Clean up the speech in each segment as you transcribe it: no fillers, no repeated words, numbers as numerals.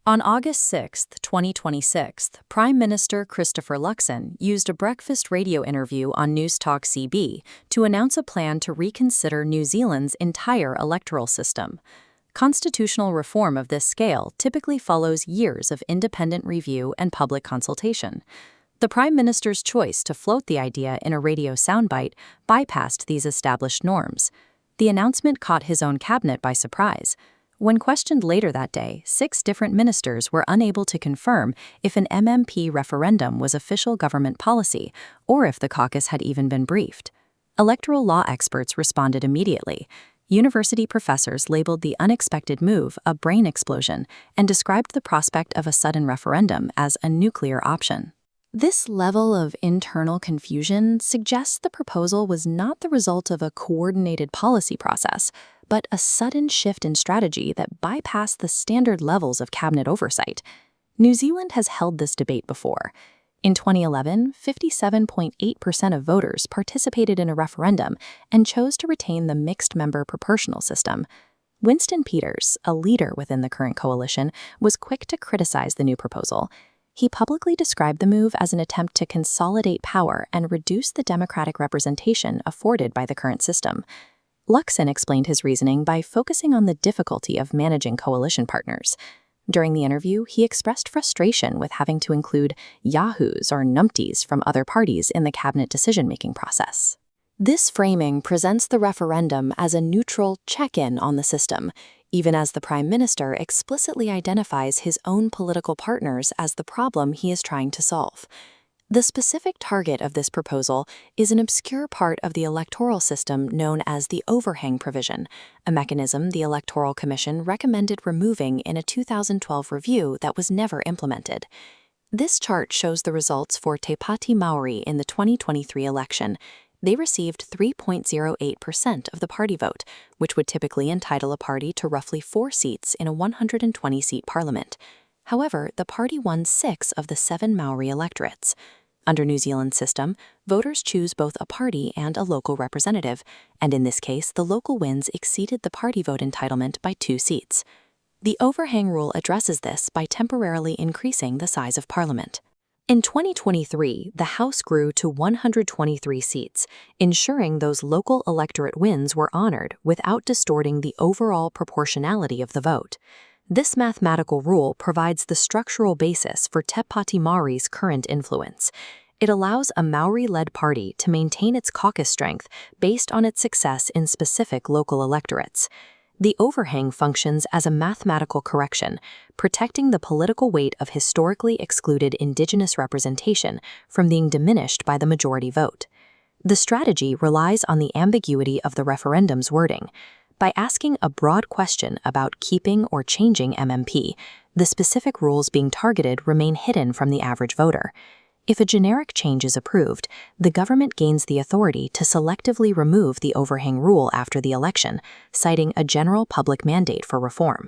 On August 6, 2026, Prime Minister Christopher Luxon used a breakfast radio interview on News Talk CB to announce a plan to reconsider New Zealand's entire electoral system. Constitutional reform of this scale typically follows years of independent review and public consultation. The Prime Minister's choice to float the idea in a radio soundbite bypassed these established norms. The announcement caught his own cabinet by surprise. When questioned later that day, 6 different ministers were unable to confirm if an MMP referendum was official government policy or if the caucus had even been briefed. Electoral law experts responded immediately. University professors labeled the unexpected move a brain explosion and described the prospect of a sudden referendum as a nuclear option. This level of internal confusion suggests the proposal was not the result of a coordinated policy process, but a sudden shift in strategy that bypassed the standard levels of cabinet oversight. New Zealand has held this debate before. In 2011, 57.8% of voters participated in a referendum and chose to retain the mixed-member proportional system. Winston Peters, a leader within the current coalition, was quick to criticize the new proposal. He publicly described the move as an attempt to consolidate power and reduce the democratic representation afforded by the current system. Luxon explained his reasoning by focusing on the difficulty of managing coalition partners. During the interview, he expressed frustration with having to include yahoos or numpties from other parties in the cabinet decision-making process. This framing presents the referendum as a neutral check-in on the system, even as the Prime Minister explicitly identifies his own political partners as the problem he is trying to solve. The specific target of this proposal is an obscure part of the electoral system known as the Overhang provision, a mechanism the Electoral Commission recommended removing in a 2012 review that was never implemented. This chart shows the results for Te Pāti Māori in the 2023 election. They received 3.08% of the party vote, which would typically entitle a party to roughly 4 seats in a 120-seat parliament. However, the party won 6 of the 7 Maori electorates. Under New Zealand's system, voters choose both a party and a local representative, and in this case, the local wins exceeded the party vote entitlement by 2 seats. The overhang rule addresses this by temporarily increasing the size of parliament. In 2023, the House grew to 123 seats, ensuring those local electorate wins were honored without distorting the overall proportionality of the vote. This mathematical rule provides the structural basis for Te Pāti Māori's current influence. It allows a Maori-led party to maintain its caucus strength based on its success in specific local electorates. The overhang functions as a mathematical correction, protecting the political weight of historically excluded Indigenous representation from being diminished by the majority vote. The strategy relies on the ambiguity of the referendum's wording. By asking a broad question about keeping or changing MMP, the specific rules being targeted remain hidden from the average voter. If a generic change is approved, the government gains the authority to selectively remove the overhang rule after the election, citing a general public mandate for reform.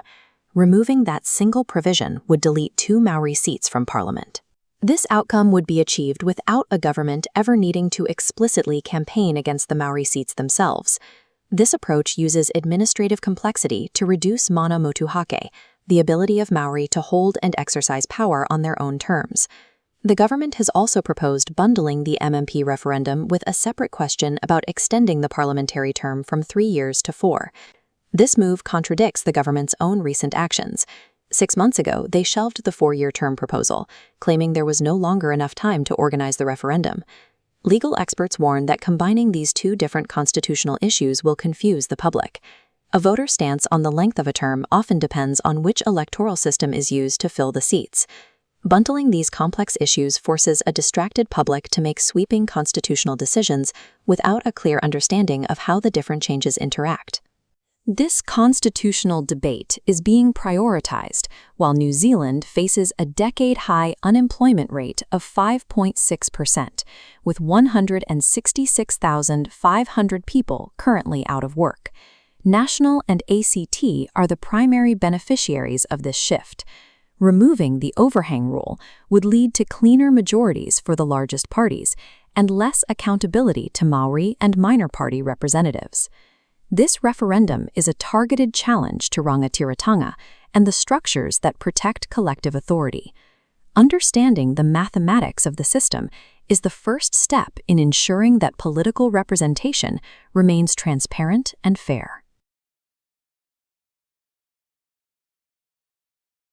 Removing that single provision would delete 2 Maori seats from Parliament. This outcome would be achieved without a government ever needing to explicitly campaign against the Maori seats themselves. This approach uses administrative complexity to reduce mana motuhake, the ability of Maori to hold and exercise power on their own terms. The government has also proposed bundling the MMP referendum with a separate question about extending the parliamentary term from 3 years to 4. This move contradicts the government's own recent actions. 6 months ago, they shelved the 4-year term proposal, claiming there was no longer enough time to organize the referendum. Legal experts warn that combining these 2 different constitutional issues will confuse the public. A voter's stance on the length of a term often depends on which electoral system is used to fill the seats. Bundling these complex issues forces a distracted public to make sweeping constitutional decisions without a clear understanding of how the different changes interact. This constitutional debate is being prioritized while New Zealand faces a decade-high unemployment rate of 5.6%, with 166,500 people currently out of work. National and ACT are the primary beneficiaries of this shift. Removing the overhang rule would lead to cleaner majorities for the largest parties and less accountability to Maori and minor party representatives. This referendum is a targeted challenge to rangatiratanga and the structures that protect collective authority. Understanding the mathematics of the system is the first step in ensuring that political representation remains transparent and fair.